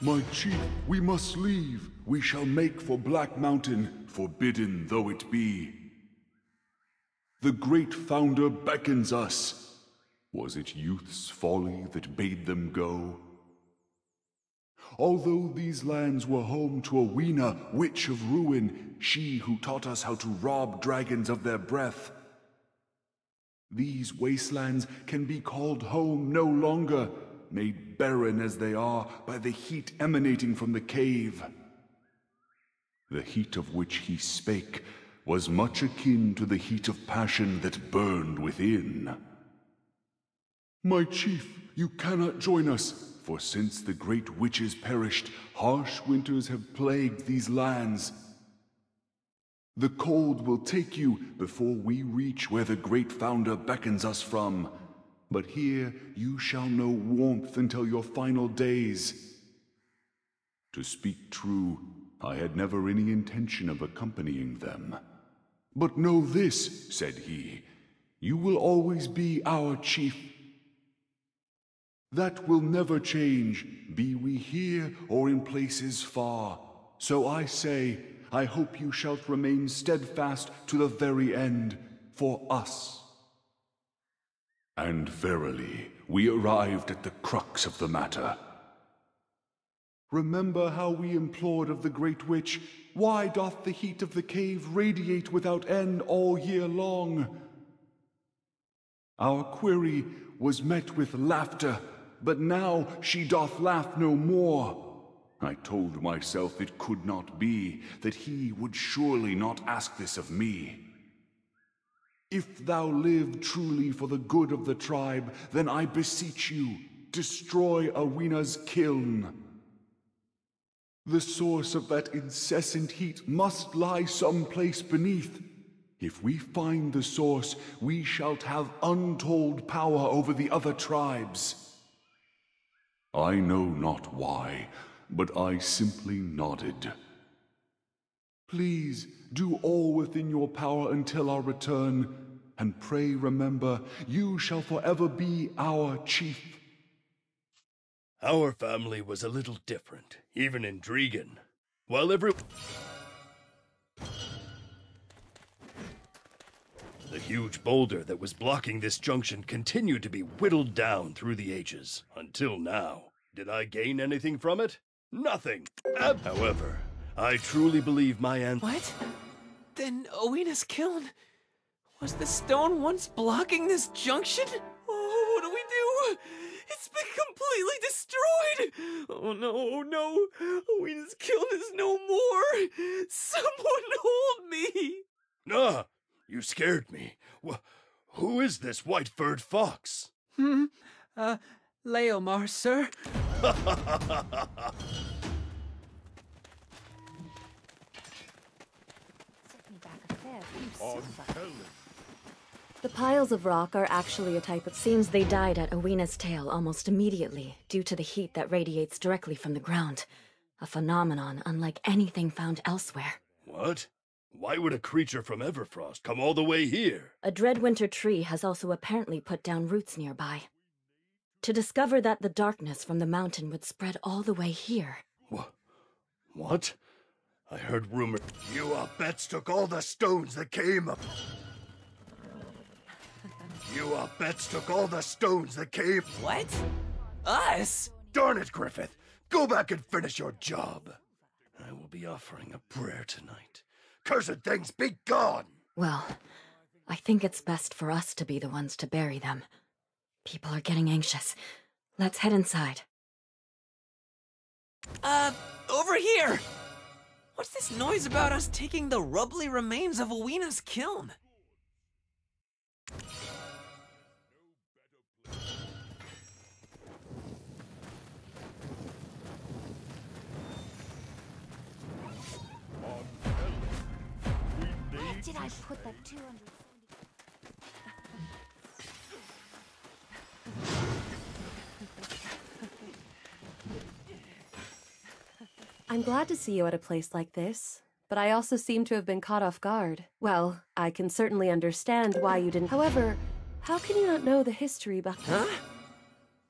My chief, we must leave. We shall make for Black Mountain, forbidden though it be. The great founder beckons us. Was it youth's folly that bade them go? Although these lands were home to Owina, witch of ruin, she who taught us how to rob dragons of their breath, these wastelands can be called home no longer, made barren as they are by the heat emanating from the cave. The heat of which he spake was much akin to the heat of passion that burned within. My chief, you cannot join us, for since the great witches perished, harsh winters have plagued these lands. The cold will take you before we reach where the great founder beckons us from. But here you shall know warmth until your final days. To speak true, I had never any intention of accompanying them. But know this, said he, you will always be our chief. That will never change, be we here or in places far. So I say, I hope you shalt remain steadfast to the very end, for us. And verily, we arrived at the crux of the matter. Remember how we implored of the great witch, why doth the heat of the cave radiate without end all year long? Our query was met with laughter, but now she doth laugh no more. I told myself it could not be, that he would surely not ask this of me. If thou live truly for the good of the tribe, then I beseech you, destroy Owina's kiln. The source of that incessant heat must lie someplace beneath. If we find the source, we shall have untold power over the other tribes. I know not why, but I simply nodded. Please, do all within your power until our return, and pray remember, you shall forever be our chief. Our family was a little different, even in Dragan. While the huge boulder that was blocking this junction continued to be whittled down through the ages, until now. Did I gain anything from it? Nothing. However, I truly believe my What? Then Owina's kiln? Was the stone once blocking this junction? Oh, what do we do? It's been completely destroyed! Oh no, oh no! Owina's kiln is no more! Someone hold me! Ah! You scared me. Who is this white-furred fox? Leomar, sir. The piles of rock are actually a type of... Seems they died at Owina's tail almost immediately, due to the heat that radiates directly from the ground. A phenomenon unlike anything found elsewhere. What? Why would a creature from Everfrost come all the way here? A dreadwinter tree has also apparently put down roots nearby. To discover that the darkness from the mountain would spread all the way here. What? I heard rumors. You bets took all the stones that came up. You bets took all the stones that came. What? Us? Darn it, Griffith! Go back and finish your job. I will be offering a prayer tonight. Cursed things, be gone! Well, I think it's best for us to be the ones to bury them. People are getting anxious. Let's head inside. Over here! What's this noise about us taking the rubbly remains of Owina's kiln? Where did I put that 270? I'm glad to see you at a place like this, but I also seem to have been caught off guard. Well, I can certainly understand why you didn't. However, how can you not know the history behind... Huh?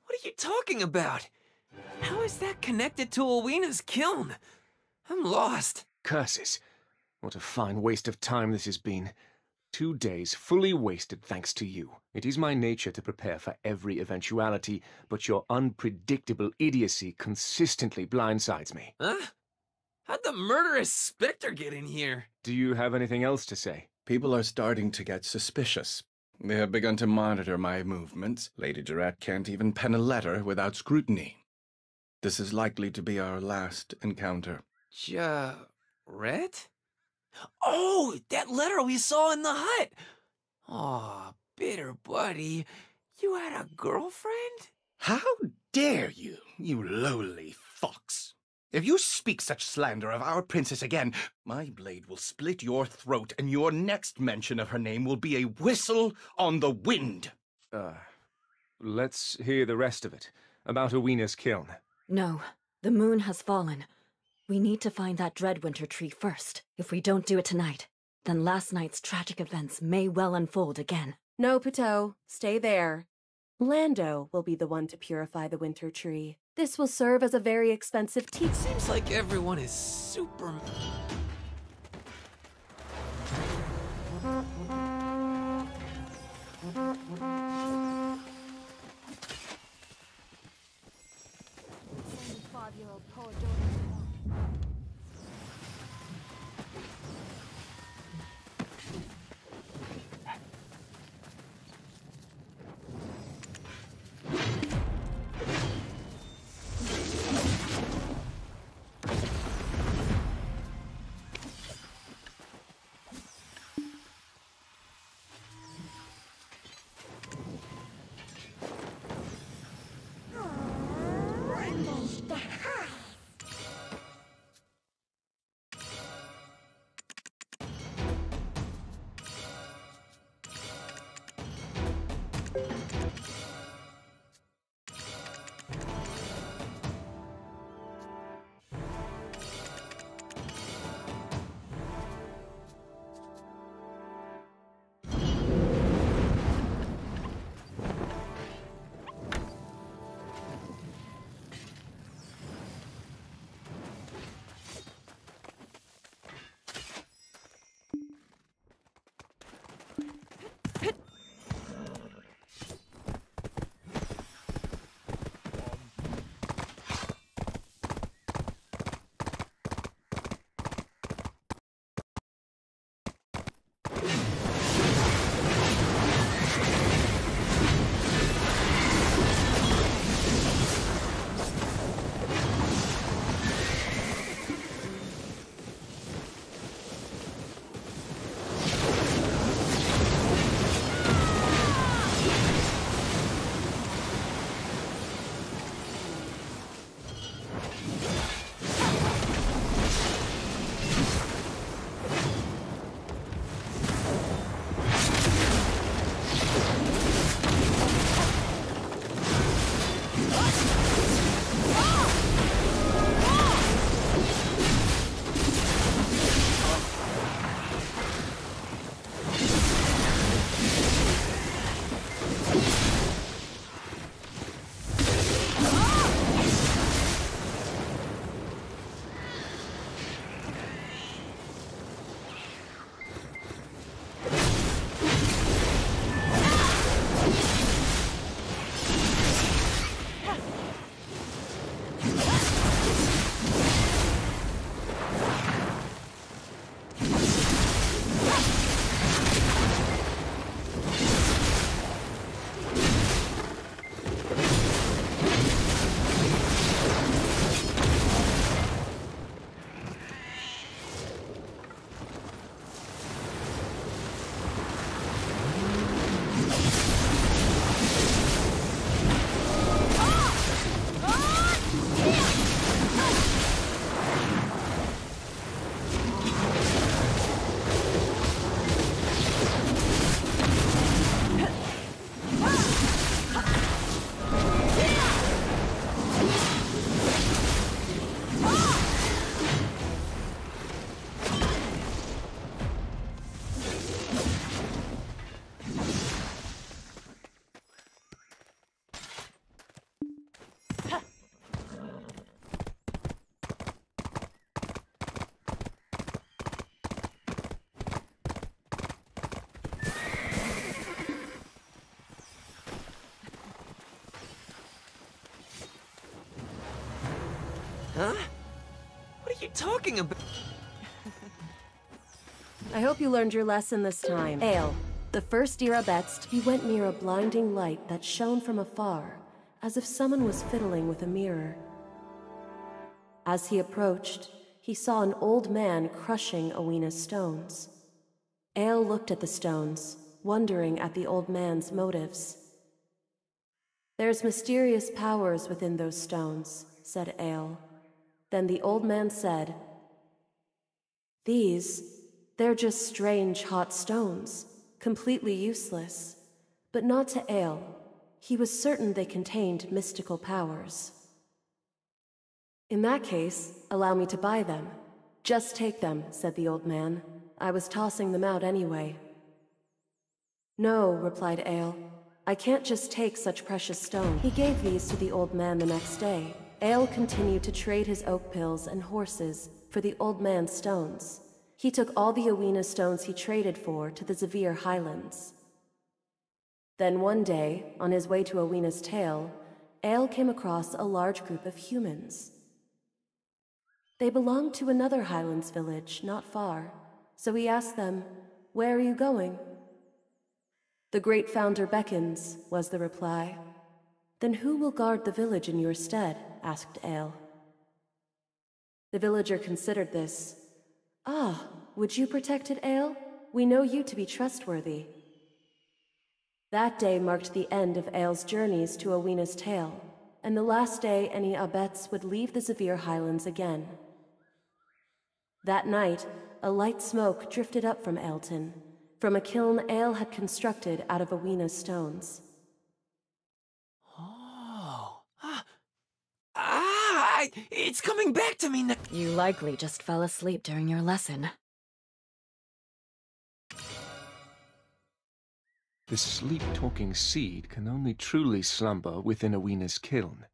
What are you talking about? How is that connected to Owena's kiln? I'm lost. Curses. What a fine waste of time this has been. 2 days fully wasted thanks to you. It is my nature to prepare for every eventuality, but your unpredictable idiocy consistently blindsides me. Huh? How'd the murderous Spectre get in here? Do you have anything else to say? People are starting to get suspicious. They have begun to monitor my movements. Lady Durrett can't even pen a letter without scrutiny. This is likely to be our last encounter. Jarrett? Oh, that letter we saw in the hut! Aw, bitter buddy. You had a girlfriend? How dare you, you lowly fox! If you speak such slander of our princess again, my blade will split your throat, and your next mention of her name will be a whistle on the wind. Let's hear the rest of it. About Owena's kiln. No, the moon has fallen. We need to find that Dreadwinter tree first. If we don't do it tonight, then last night's tragic events may well unfold again. No, Pateau. Stay there. Lando will be the one to purify the winter tree. This will serve as a very expensive tea. Seems like everyone is super... Huh? What are you talking about? I hope you learned your lesson this time. Ale, the first Irabetst, he went near a blinding light that shone from afar, as if someone was fiddling with a mirror. As he approached, he saw an old man crushing Owina's stones. Ale looked at the stones, wondering at the old man's motives. "There's mysterious powers within those stones," said Ale. Then the old man said, "They're just strange hot stones, completely useless." But not to Ale. He was certain they contained mystical powers. "In that case, allow me to buy them." "Just take them," said the old man. "I was tossing them out anyway." "No," replied Ale. "I can't just take such precious stones." He gave these to the old man the next day. Ale continued to trade his oak pills and horses for the old man's stones. He took all the Owina stones he traded for to the Zavir Highlands. Then one day, on his way to Owina's Tail, Ale came across a large group of humans. They belonged to another Highlands village, not far, so he asked them, "Where are you going?" "The Great Founder beckons," was the reply. "Then who will guard the village in your stead?" asked Ale. The villager considered this. "Ah, would you protect it, Ale? We know you to be trustworthy." That day marked the end of Ale's journeys to Owina's Tail, and the last day any Abets would leave the Zavir Highlands again. That night, a light smoke drifted up from Ailton, from a kiln Ale had constructed out of Owina's stones. Oh. It's coming back to me now. You likely just fell asleep during your lesson. The sleep-talking seed can only truly slumber within Owina's kiln.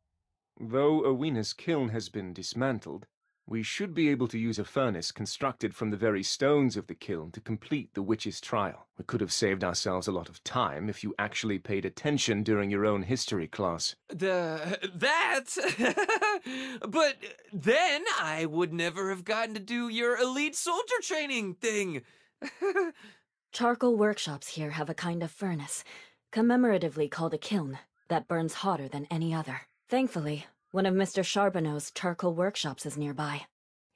Though Owina's kiln has been dismantled, we should be able to use a furnace constructed from the very stones of the kiln to complete the witch's trial. We could have saved ourselves a lot of time if you actually paid attention during your own history class. That? But then I would never have gotten to do your elite soldier training thing. Charcoal workshops here have a kind of furnace, commemoratively called a kiln, that burns hotter than any other. Thankfully, one of Mr. Charbonneau's charcoal workshops is nearby.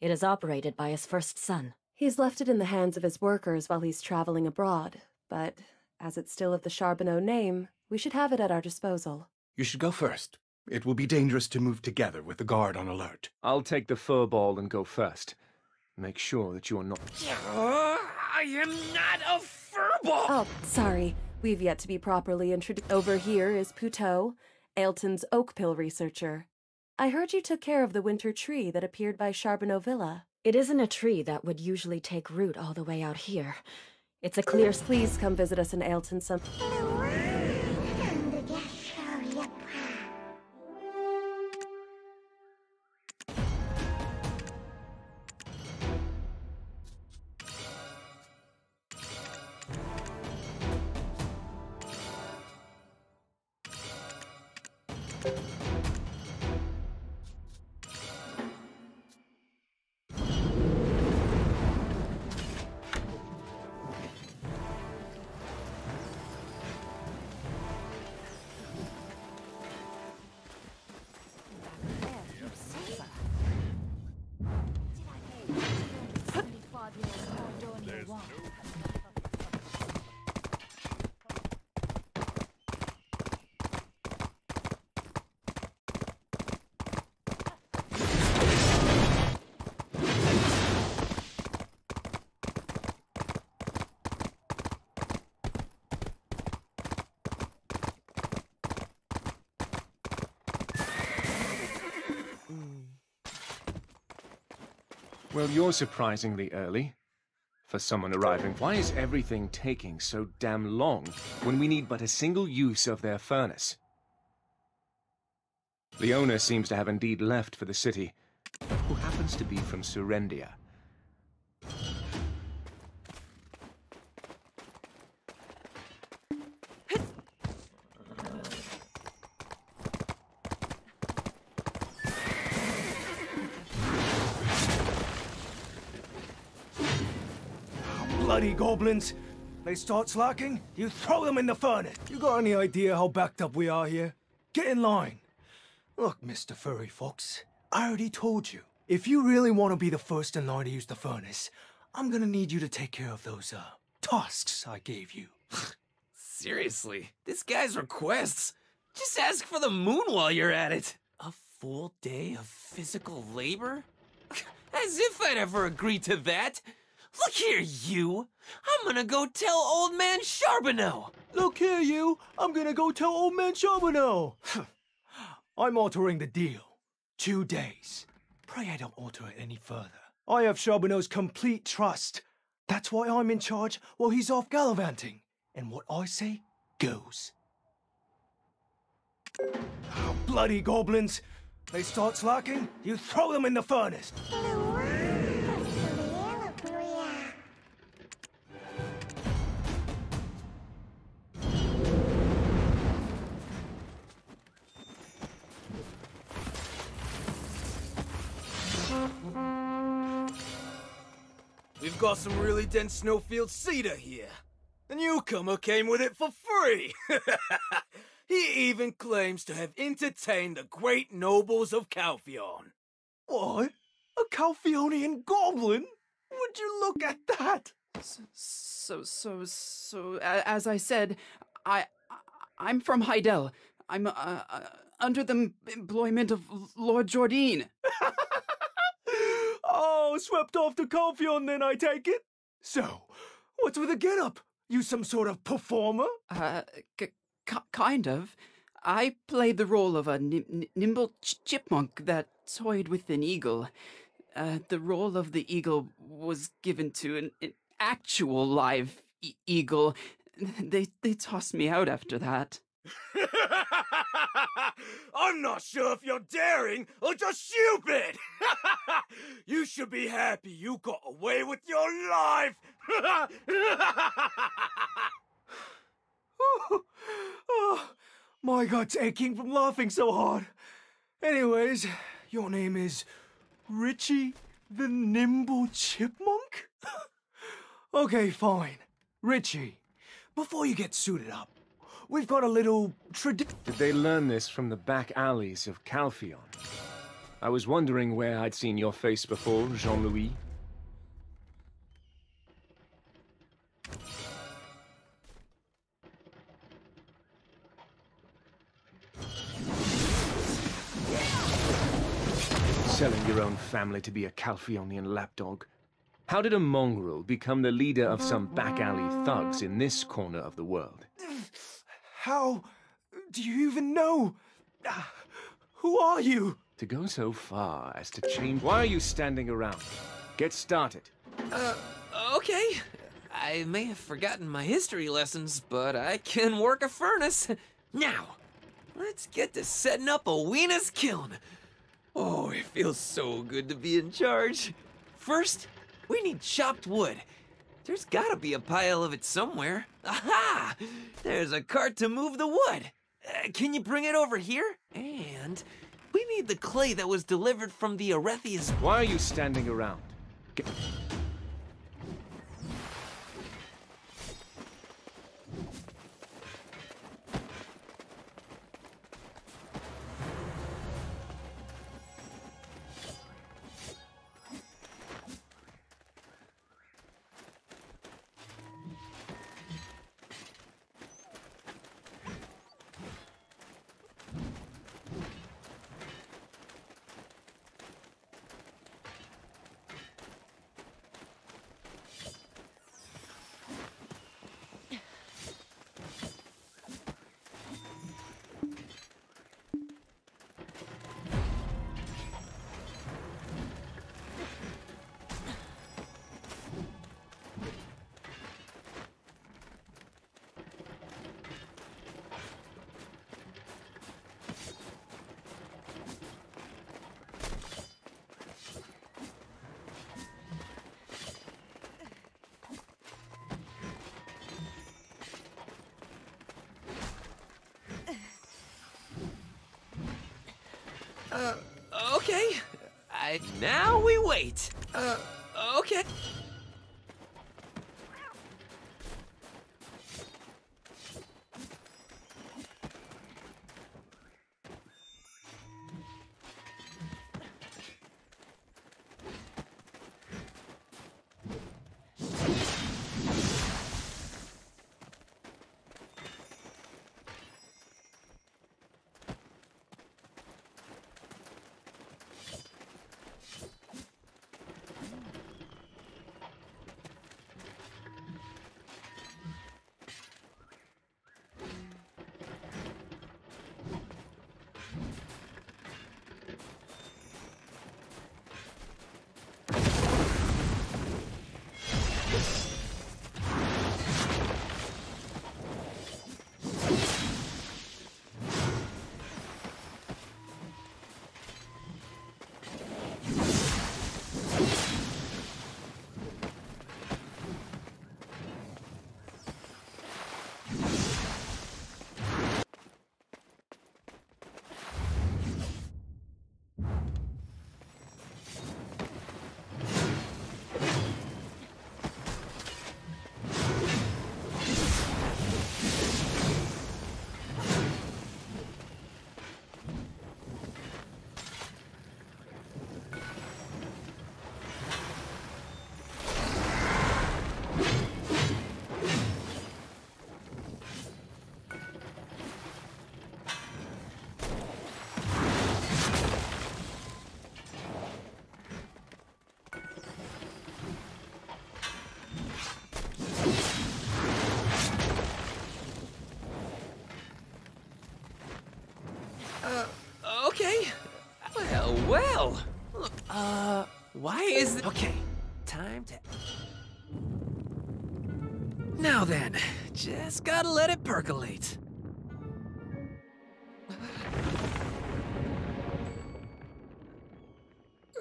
It is operated by his first son. He's left it in the hands of his workers while he's traveling abroad, but as it's still of the Charbonneau name, we should have it at our disposal. You should go first. It will be dangerous to move together with the guard on alert. I'll take the fur ball and go first. Make sure that you are not... I am not a furball! Oh, sorry. We've yet to be properly introduced. Over here is Puteau, Ailton's oak pill researcher. I heard you took care of the winter tree that appeared by Charbonneau Villa. It isn't a tree that would usually take root all the way out here. It's a clear... Please come visit us in Ailton some... Well, you're surprisingly early. For someone arriving, why is everything taking so damn long when we need but a single use of their furnace? The owner seems to have indeed left for the city, who happens to be from Surendia. bloody goblins! They start slacking, you throw them in the furnace! You got any idea how backed up we are here? Get in line! Look, Mr. Furry Fox, I already told you. If you really want to be the first in line to use the furnace, I'm gonna need you to take care of those, tasks I gave you. Seriously, this guy's requests. Just ask for the moon while you're at it. A full day of physical labor? As if I'd ever agree to that. Look here, you. I'm gonna go tell old man Charbonneau. Look here, you. I'm gonna go tell old man Charbonneau. I'm altering the deal. 2 days. Pray I don't alter it any further. I have Charbonneau's complete trust. That's why I'm in charge while he's off gallivanting. And what I say goes. Oh, bloody goblins! They start slacking, you throw them in the furnace! We've got some really dense snowfield cedar here. The newcomer came with it for free. He even claims to have entertained the great nobles of Calpheon. What? A Calpheonian goblin? Would you look at that? As I said, I'm from Heidel. I'm under the employment of Lord Jordine. Oh, swept off to Calpheon then, I take it? So, what's with the getup? You some sort of performer? Kind of. I played the role of a nimble chipmunk that toyed with an eagle. The role of the eagle was given to an actual live eagle. They tossed me out after that. I'm not sure if you're daring or just stupid. You should be happy you got away with your life. Oh, my gut's aching from laughing so hard. Anyways, your name is Richie the Nimble Chipmunk? Okay, fine. Richie, before you get suited up, we've got a little tradition. Did they learn this from the back alleys of Calpheon? I was wondering where I'd seen your face before, Jean-Louis. Selling your own family to be a Calpheonian lapdog. How did a mongrel become the leader of some back alley thugs in this corner of the world? How do you even know? Who are you? To go so far as to change... Why are you standing around? Get started. Okay. I may have forgotten my history lessons, but I can work a furnace. Now, let's get to setting up Oweena's kiln. Oh, it feels so good to be in charge. First, we need chopped wood. There's gotta be a pile of it somewhere. Aha! There's a cart to move the wood. Can you bring it over here? And we need the clay that was delivered from the Arethia's... Why are you standing around? Okay. Now we wait. Okay. is... Okay, time to... Now then, just gotta let it percolate.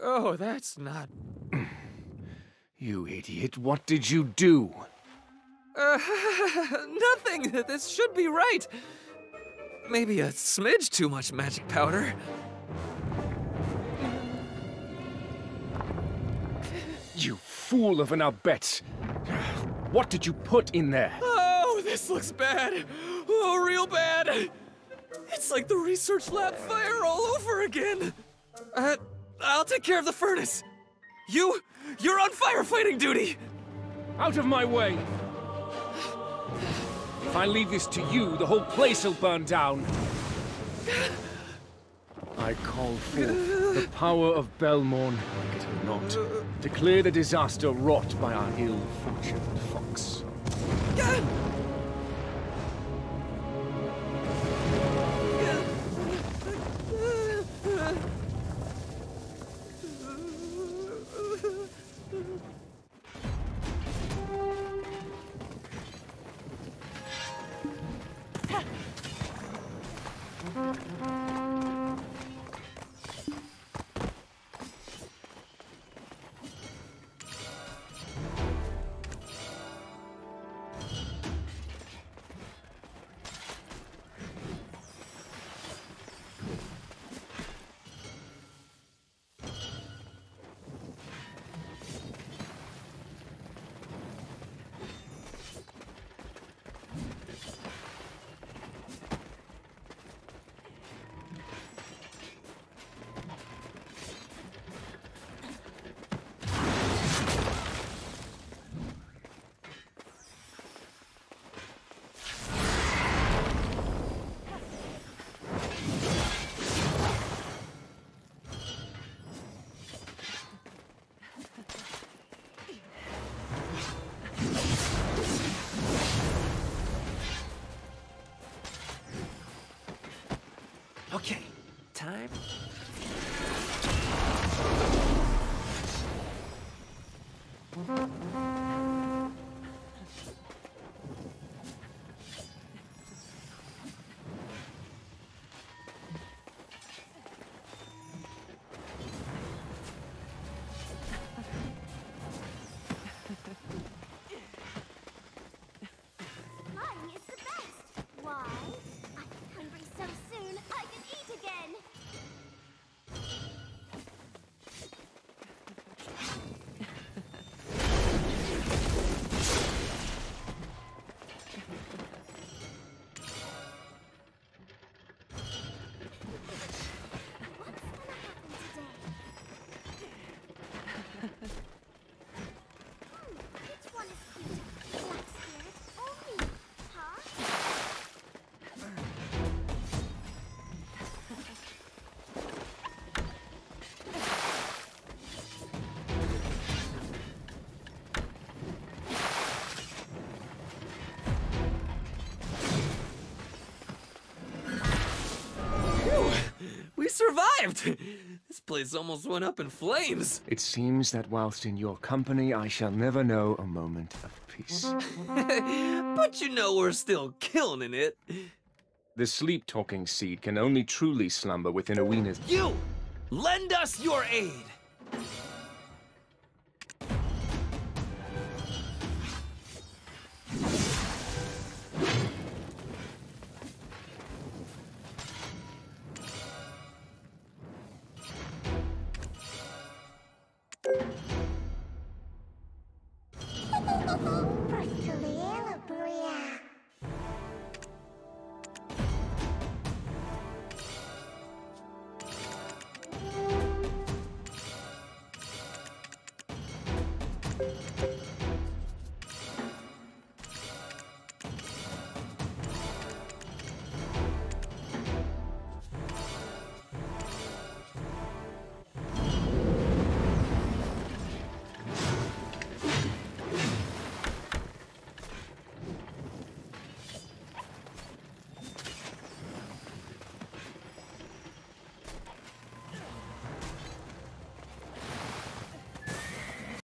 Oh, that's not... You idiot, what did you do? Nothing. This should be right. Maybe a smidge too much magic powder. You fool of an Abet! What did you put in there? Oh, this looks bad. Oh, real bad. It's like the research lab fire all over again. I'll take care of the furnace. You're on firefighting duty. Out of my way! If I leave this to you, the whole place will burn down. I call forth the power of Belmorn, like it or not, to clear the disaster wrought by our ill-fortuned fox. Okay, time. Flying is the best. Why? I get hungry so soon I can eat again. What's gonna happen today? Which one is cuter? Black Spirit or me? Huh? We survived! This place almost went up in flames. It seems that whilst in your company, I shall never know a moment of peace. But you know we're still killing it. The sleep-talking seed can only truly slumber within Awena's... You! Lend us your aid!